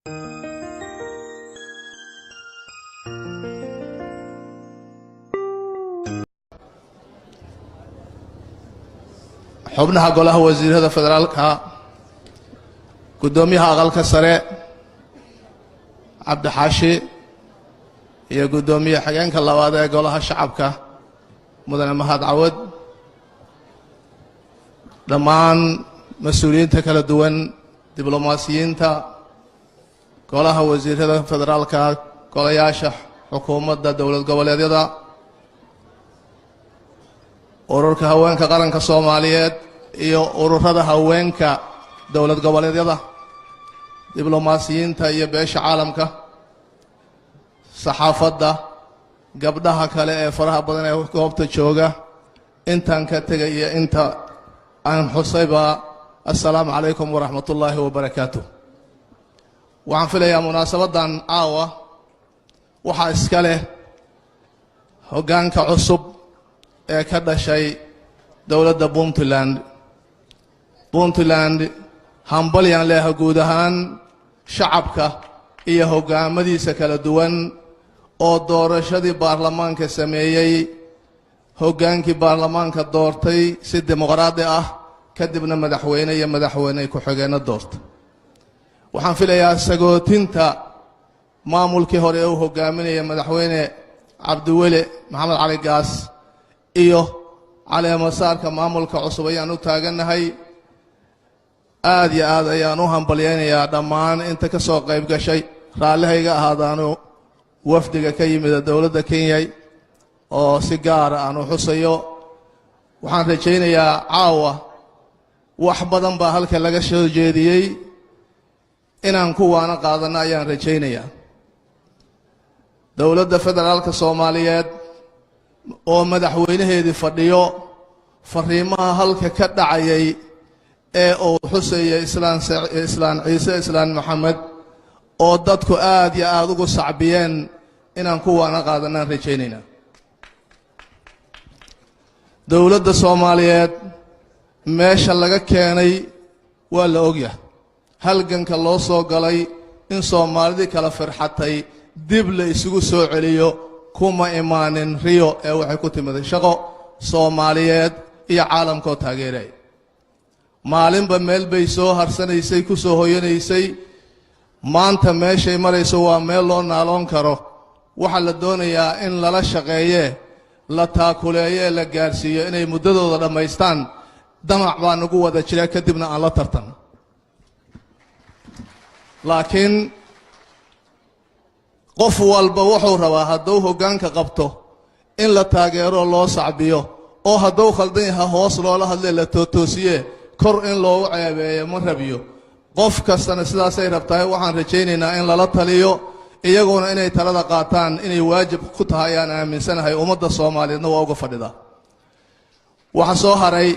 xubnaha golaha wasiirada federaalka gudoomiyaha aqalka sare cabdi xaashi iyo gudoomiyaha xigeenka labaad ee golaha shacabka mudane mahad cawad dhammaan mas'uuliyiinta kala duwan diblomaasiyiinta golaha wasiirada federaalka golayaasha xukuumadda dowlad goboleedyada ururka haweenka qaranka Soomaaliyeed iyo ururada haweenka dowlad goboleedyada diblomaasiyiinta iyo beesha caalamka saxaafadda gabdhaha kale ee faraha badan ee goobta jooga intaan ka tagay iyo inta aan xusayba assalaamu calaykum waraxmatullaahi wabarakaatuh waxaan filayaa munaasabadan caawa waxaa iska leh hoggaanka cusub ee ka dhashay dowladda Puntland hambalyan leh guud ahaan shacabka iyo hogaamadiisa kala duwan oo doorashadii baarlamaanka sameeyay hoggaankii baarlamaanka doortay si dimuqraadi ah kadibna madaxweyne iyo madaxweyne ku xigeenna doortay waxaan filayaa sagootinta maamulkii hore ee uu hogaaminayay madaxweyne cabdiweli maxamed cali gaas iyo caleemasaarka maamulka cusub ayaan u taaganahay aad iyo aad ayaan u hambalyaynayaa dhammaan inta ka soo qayb gashay raallihayga ahaadaanu wafdiga ka yimid dowladda Kenya oo si gaar ah aanu xusayo waxaan rajaynayaa caawa wax badan baa halka laga soo jeediyay inaan ku waana qaadano ayaan rajaynayaa dowladda federaalka Soomaaliyeed oo madaxweynaheedii fadhiyo fariimaha halka ka dhacayay ee uu xusayay islaan ciise islaan maxamed oo dadku aad iyo aad ugu sacbiyeen inaan ku waana qaadanaan rajaynaynaa dowladda Soomaaliyeed meesha laga keenay waa la ogyahay halganka loo soo galay in Soomaalidii kala firxatay dib la isugu soo celiyo kuma imaanin Rio ee waxay ku timid shaqo Soomaaliyeed iyo caalamka taageeray maalinba meel bay soo harsanaysay ku soo hoyanaysay maanta meeshay marayso waa meel loo naaloon karo waxa la doonayaa in lala shaqeeyo la taakuleeyo la gaarsiiyo inay muddadooda dhameystaan damac baa nagu wada jira kadibna aan la tartan laakiin qof walba wuxuu rabaa hadduu hoggaanka qabto in la taageero loo sacbiyo oo hadduu khaldan yahay hoos loola hadlay la toosiye kor in loo ceebeeyo ma rabiyo qof kastana sidaas ay rabtaa waxaan rajaynaynaa in lala taliyo iyaguna inay talada qaataan inay waajib ku tahay aan aaminsanahay ummadda Soomaaliyeedna waa uga fadhida waxa soo haray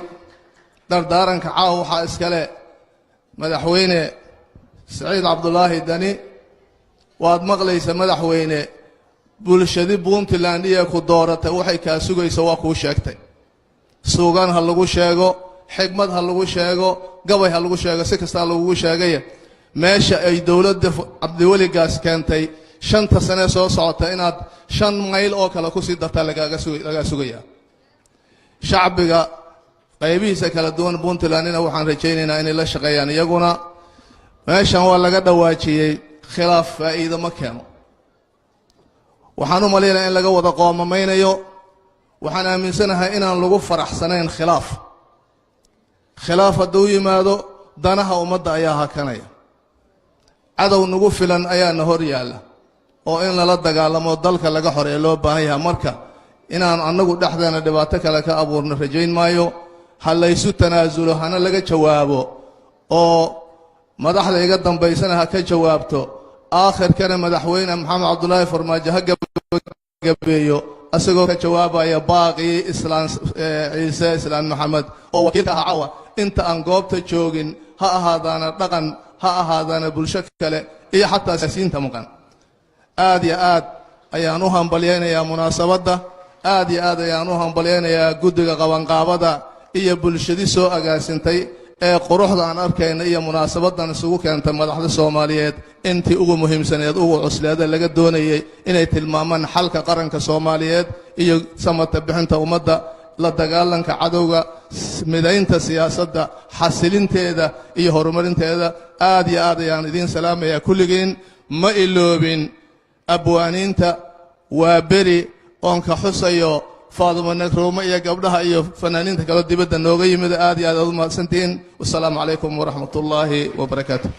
dardaaranka caawa waxa iska leh madaxweyne Saciid Cabdullaahi Dani waad maqlaysa madaxweyne bulshadii Puntland iyo ku dooratay waxay ka sugayso waa ku sheegtay suugan ha lagu sheego xigmad ha lagu sheego gabay ha lagu sheego si kasta lagu sheegay meesha ay dowladda Cabdiweli gaas keentay 5 sano soo socota inaad 5 mayl oo kala ku sii dartaa laga sugaya shacbiga qaybihiisa kala duwan Puntlandina waxaan rajaynaynaa inay la shaqeeyaan iyaguna meeshan waa laga dhawaajiyay khilaaf faa'iido ma keeno waxaan u maleynayaa in laga wada qoomameynayo waxaan aaminsanahay inaan lagu faraxsanayn khilaaf hadduu yimaado danaha ummadda ayaa hakanaya cadow nagu filan ayaana hor yaala oo in lala dagaalamo dalka laga xoreeyo loo baahan yahay marka inaan annagu dhexdeena dhibaato kale ka abuurno rajayn maayo hal laysu tanaasulo hana laga jawaabo oo madaxda iga dambaysana ha ka jawaabto aakhirkana madaxweyne maxamed cabdullaahi farmaajo ha gabeeyo asagoo ka jawaabaya baaqi islaan ciise islaan maxamed oo wakiilka caawa inta aan goobta joogin ha ahaadana dhaqan ha ahaadana bulsho kale iyo xataa siyaasiyiinta maqan aad iyo aad ayaan u hambalyaynayaa munaasabadda aad iyo aad ayaan u hambalyaynayaa guddiga qabanqaabada iyo bulshadii soo agaasintay quruxda aan arkayna iyo munaasabadan isugu keentay madaxda Soomaaliyeed intii ugu muhiimsaneed ugu cusleeda laga doonayay inay tilmaamaan xalka qaranka Soomaaliyeed iyo samata bixinta ummadda la dagaalanka cadawga midaynta siyaasadda xasilinteeda iyo horumarinteeda aad iyo aad ayaan idin salaamayaa kulligeen ma iloobin abwaaniinta waa beri oon ka xusayo فاطمة نكرومة يا قبلها يا فنانين تكلم دبنا نوغي من آدي هذا ما سنتين والسلام عليكم ورحمة الله وبركاته.